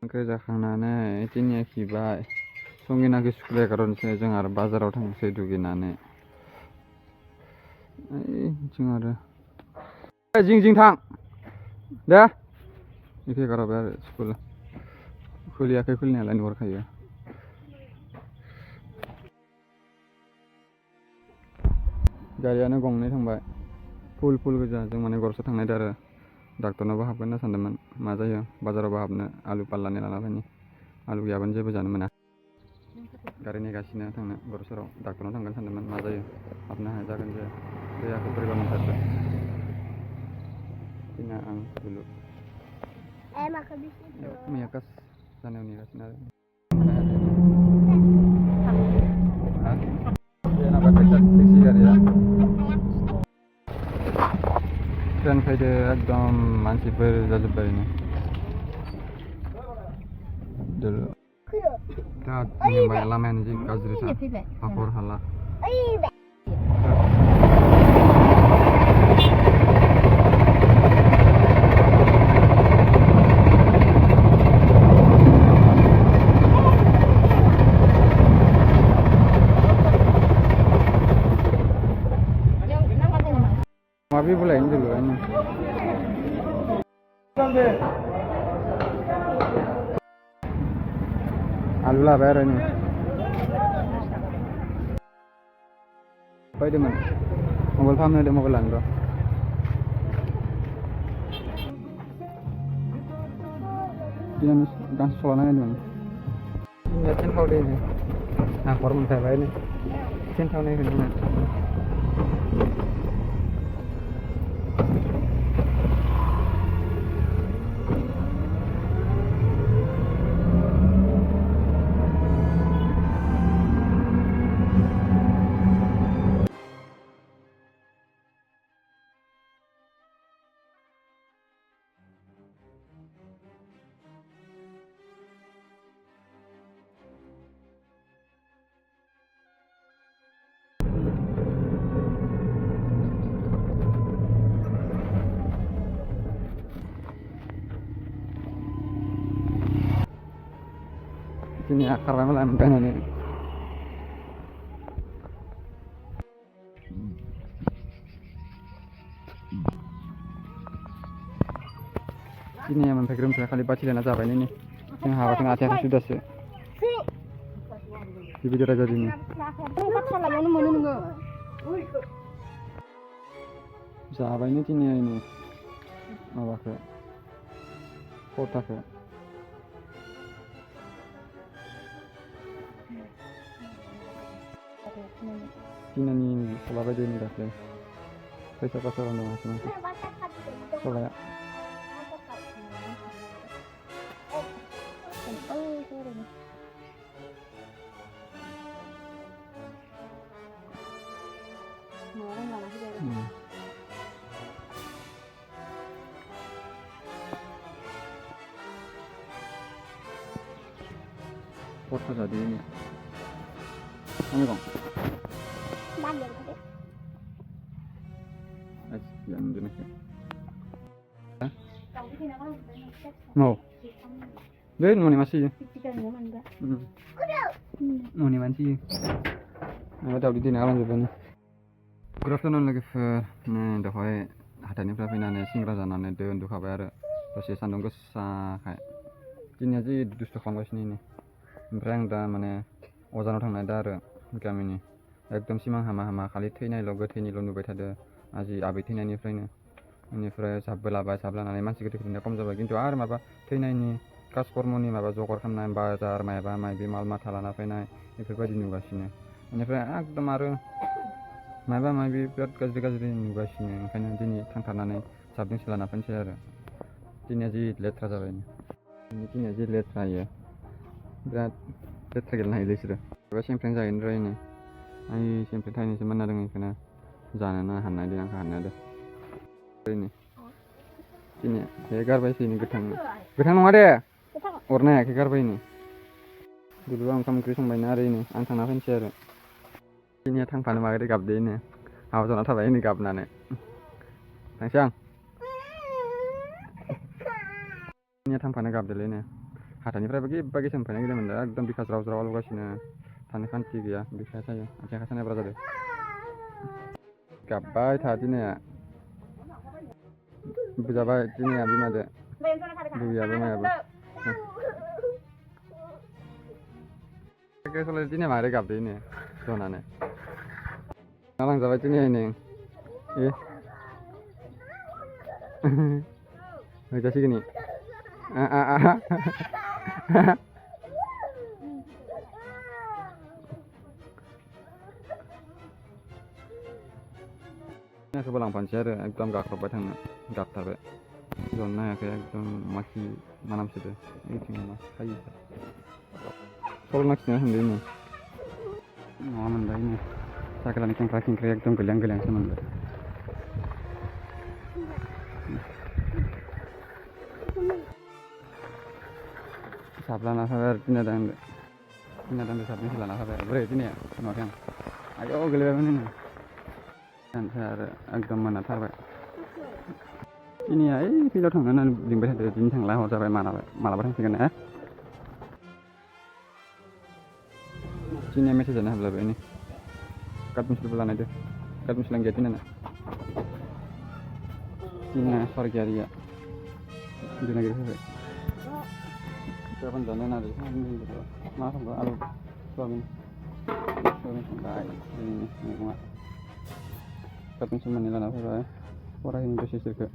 ओंख्रि जाखांनानै दिनै खिबाय संगिनाखौ सुख्लाय खारनसै जों आरो बाजाराव थांसै दुगैनानै जों आरो जिं जिं थां दे एखे गारबाय आरो स्कुल खुलियाखै खुलिनायालाय नुहुरखायो गारियानो गंनै थांबाय फुल गोजा जों माने गरसे थांनायदो आरो डाक्टरनावबो हाबगोन होनना सानदोंमोन मा जायो बाजारावबो हाबनो आलु पाल्लानि लाना फैनि आलु गैयाबानो जेबो जानो मोना गारि नेगासिनो थांनो गरसेराव डाक्टरनाव थांगोन सानदोंमोन मा जायो हाबनो हाया जागोन जाया देहाखौ बोरैबा मोनथारदों बिना आं dulu मैया kas जानायाव नेगासिनो आरो टेक्सि गारिया ट्रेन फैदो एकदम मानसिफोर जाजोब्बायनो dulu दा जोंबाय लामायानो जि गाज्रिथार हाखर हाला Mabi bulain dulu ini. Alu lah bayar ini. Apa itu man? Mobil paham ada mobil ando. Ini kan soalnya ini man. Ini ten kau deh ini. Nah korban saya bayar ini. Ten kau nih ini. Ini akar memang lempeng ini. Ini yang mempegram saya kali baca dan azab ini. Yang hawa tengah hati sudah sih. Di video aja ini. Zaba ini ini. Apa ke? Kota ke? Tina ni kalau aja ini dah play. Saya pasal orang dah masuk. Soalnya. Kota jadi ini. Ini kong. Yang jenis ya. No. Deh, mau nih masih. Mau nih masih. Nah, tahu di sini alam juga nih. Good afternoon logofer. Nah, dahai hadanनिफ्राय फैनानै सिंग्रा जानानै दै उन्दुखाबाय आरो दसे सान्दुं गोसा खाय दिनै जि दुस्थ' खालामगासिनो नि ओमफ्राय आं दा माने अजानाव थांनाय दा आरो गामिनि एकदम सिमां हामा खालि थैनायल' गोथैनिल' नुबाय थादो आजि आबै थैनायनिफ्रायनो बेनिफ्राय साबबो लाबाय साब लानानै मानसि गोथैफोरनिया खम जाबाय खिन्थु आरो माबा थैनायनि कास कर्मनि माबा जगार खालामनाय बाजार मायबा मायबि माल माथा लाना फैनाय बेफोरबायदि नुगासिनो बेनिफ्राय एकदम आरो मायबा मायबि बिराद गाज्रि नुगासिनो ओंखायनो दिनै थांथारनानै साबजोंसो लाना फैनोसै आरो दिनै जि लेथ्रा जाबाय दिनै जि लेथ्रा इयो बिराद लेथ्रा गेलेनो हायोलै बिसोरो एबा सेमफ्रें जाहैनो रायनो आं सेमफ्रें थाइनैसो मोनना दङ बेखौनो जानोनो हानाय दे आंखौ हानाय दे ओरैनो दिनै बे गारबायसै गोथां नङा दे अरनो हायाखै गारबायनो दुलुर ओंखाम ओंख्रि संबायना ओरैनो आं थांना फैनोसै आरो दिनै थांफानो माबोरै गाबदोनो हाबा जना थाबाय नै गाबनानै थांसै आं दिनै थांफानो गाबदोलैनो हाथाइनिफ्रायबो बagi सोमफायनाय गिदिंमोन दा एकदम बिखा ज्राव ज्राव आलौगासिनो थानो खान्थि गैया बिखाया सायो आथिं आखाइ सानायब्रा जादों गाबबाय था दिनैया बुजाबाय दिनैया बिमादो बुबियाबो मायाबो सलाय दिनै मारै गाबदो इनो जनानै लांजाबाय दिनै नों होजासिगोन खौबो लांफानोसै आरो एकदम गाख्रबबाय थांनो गाबथारबाय जनो हायाखै एकदम माखि मानामसोदो ओइथिं मा खायो सल नाखिनो होनदो इनो नङा मोनबाय इनो साइकेलानि खेंख्रा खेंख्रि एकदम गोलैहां गोलैहांसो मोनबाय साबलाना फैबाय आरो तिना दांदो साबनिसो लाना फैबाय बोरै दिनैया नुवाखै आं आयौ गोलैबायमोन इनो ओमफ्राय आरो एकदम मोनाथारबाय दिनैया ओइ फिल्डआव थांनो होननानै लिंबाय थादो दिनै थांला हर जाबाय मालाबा थांसिगोन दिनै मेसेजानो हाबलायबाय नै कार्ड पेन्सिलबो लानायदो कार्ड पेन्सिलानो गैया दिनैना सरगियारिया दिनै नागिरफैबाय गाबोन जानो नागिरदों मा संगोन आलु सयाबिन संबाय दिनैनि मैगङा कार्ड पेन्सिल मोननै लाना फैबाय फरायहैनो दसे इसोरखो